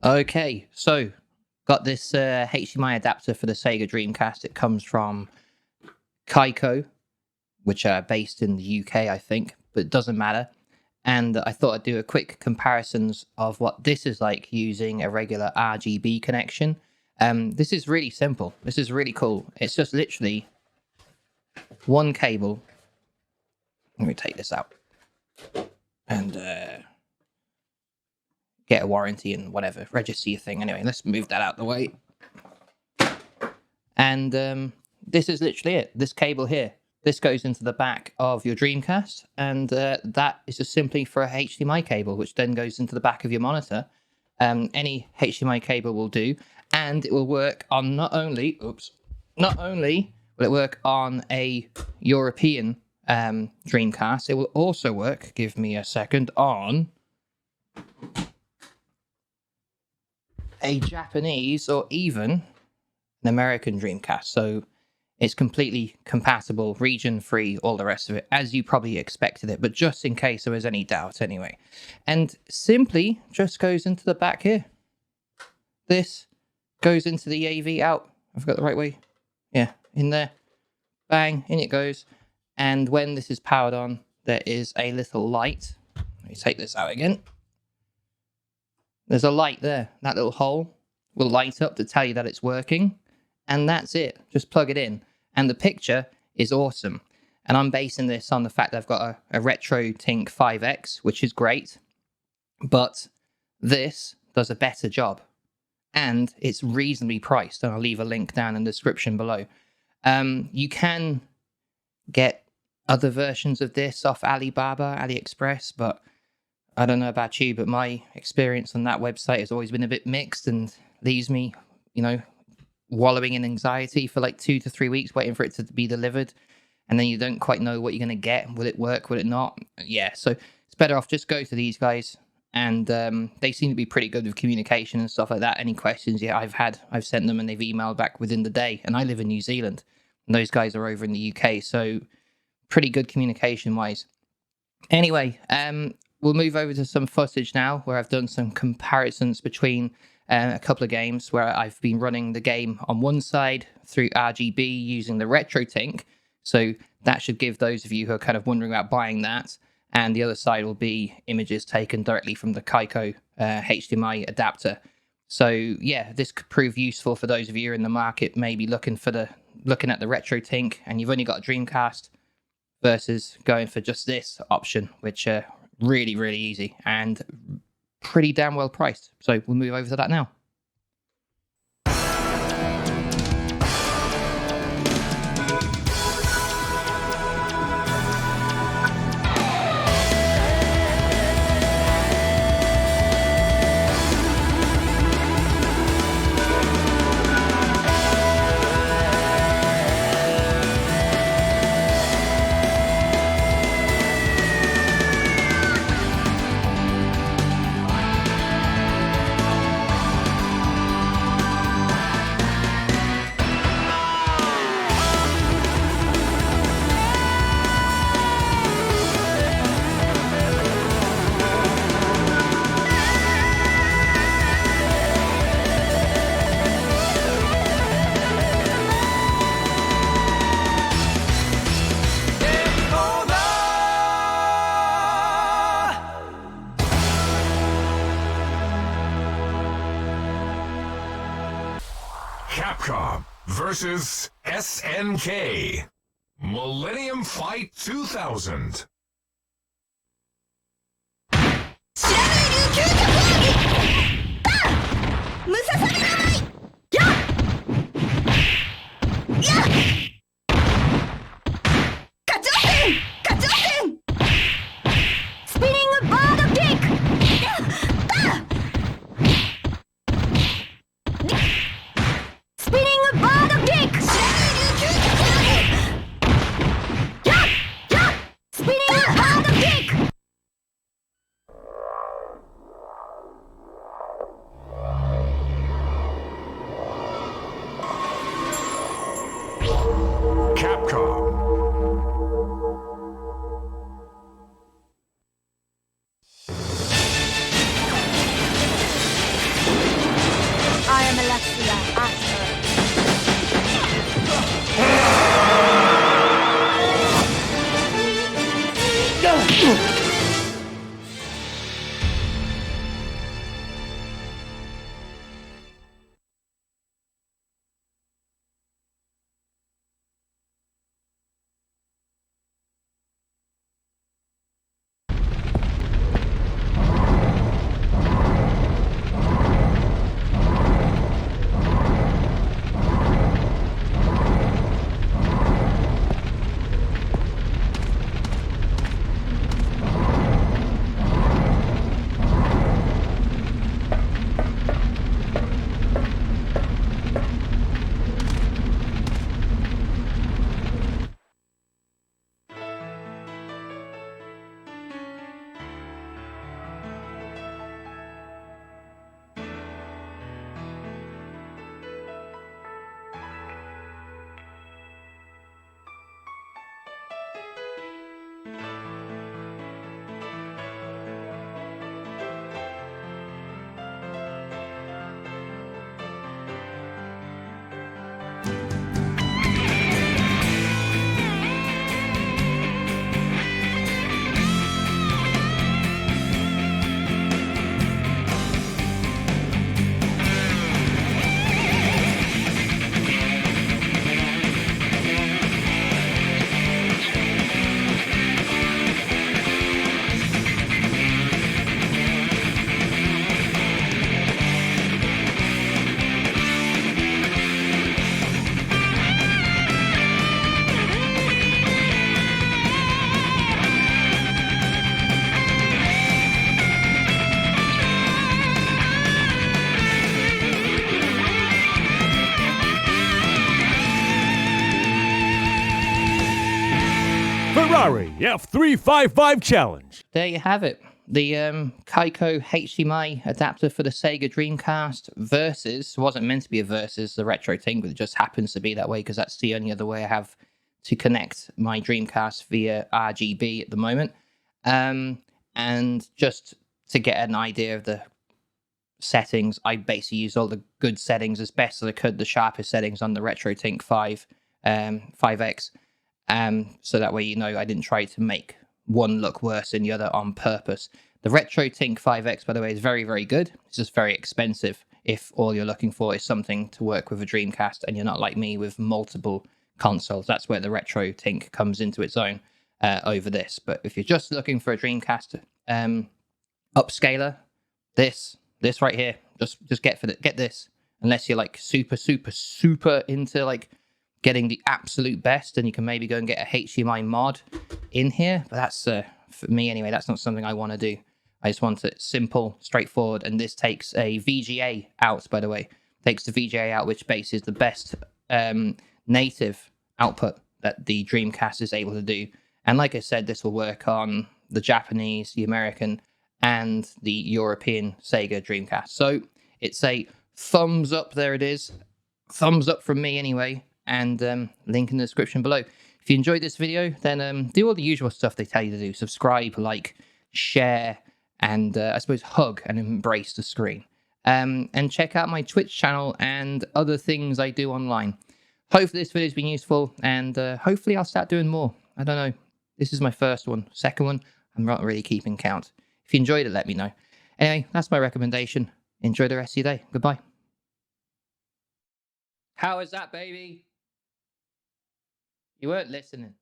Okay, so got this HDMI adapter for the Sega Dreamcast. It comes from Kaico, which are based in the UK, I think, but it doesn't matter. And I thought I'd do a quick comparisons of what this is like using a regular RGB connection. This is really simple. This is really cool. It's just literally one cable. Let me take this out and get a warranty and whatever, register your thing. Anyway, let's move that out the way. And this is literally it. This cable here. This goes into the back of your Dreamcast, and that is just simply for a HDMI cable, which then goes into the back of your monitor. Any HDMI cable will do, and it will work on not only will it work on a European Dreamcast, it will also work, give me a second, on a Japanese or even an American Dreamcast. So it's completely compatible, region-free, all the rest of it, as you probably expected it, but just in case there was any doubt anyway. And simply just goes into the back here. This goes into the AV out. I've got the right way. Yeah, in there. Bang, in it goes. And when this is powered on, there is a little light. Let me take this out again. There's a light there. That little hole will light up to tell you that it's working. And that's it. Just plug it in. And the picture is awesome. And I'm basing this on the fact that I've got a RetroTink 5X, which is great. But this does a better job. And it's reasonably priced. And I'll leave a link down in the description below. You can get other versions of this off Alibaba, AliExpress, but I don't know about you, but my experience on that website has always been a bit mixed and leaves me, wallowing in anxiety for like 2 to 3 weeks waiting for it to be delivered, and then you don't quite know what you're going to get. Will it work? Will it not? Yeah, so it's better off just go to these guys, and they seem to be pretty good with communication and stuff like that. Any questions I've sent them and they've emailed back within the day. And I live in New Zealand and those guys are over in the UK, so pretty good communication wise. Anyway, we'll move over to some footage now where I've done some comparisons between a couple of games where I've been running the game on one side through RGB using the RetroTink. So that should give those of you who are kind of wondering about buying that. And the other side will be images taken directly from the Kaico HDMI adapter. So yeah, this could prove useful for those of you in the market, maybe looking at the RetroTink and you've only got a Dreamcast versus going for just this option, which really, really easy and pretty damn well priced. So we'll move over to that now. Capcom versus SNK. Millennium Fight 2000. F355 challenge. There you have it. The Kaico HDMI adapter for the Sega Dreamcast versus, wasn't meant to be a versus the RetroTink, but it just happens to be that way because that's the only other way I have to connect my Dreamcast via RGB at the moment. And just to get an idea of the settings, I basically used all the good settings as best as I could, the sharpest settings on the RetroTink 5X. So that way, you know, I didn't try to make one look worse than the other on purpose. The RetroTink 5X, by the way, is very, very good. It's just very expensive if all you're looking for is something to work with a Dreamcast and you're not like me with multiple consoles. That's where the RetroTink comes into its own over this. But if you're just looking for a Dreamcast upscaler, this right here, just get this. Unless you're like super into like getting the absolute best, and you can maybe go and get a HDMI mod in here. But that's, for me anyway, that's not something I want to do. I just want it simple, straightforward. And this takes a VGA out, by the way. Takes the VGA out, which basically is the best native output that the Dreamcast is able to do. And like I said, this will work on the Japanese, the American, and the European Sega Dreamcast. So it's a thumbs up. There it is. Thumbs up from me anyway. And link in the description below. If you enjoyed this video, then do all the usual stuff they tell you to do. Subscribe, like, share, and I suppose hug and embrace the screen. And check out my Twitch channel and other things I do online. Hopefully this video's been useful, and hopefully I'll start doing more. I don't know. This is my first one. Second one, I'm not really keeping count. If you enjoyed it, let me know. Anyway, that's my recommendation. Enjoy the rest of your day. Goodbye. How is that, baby? You weren't listening.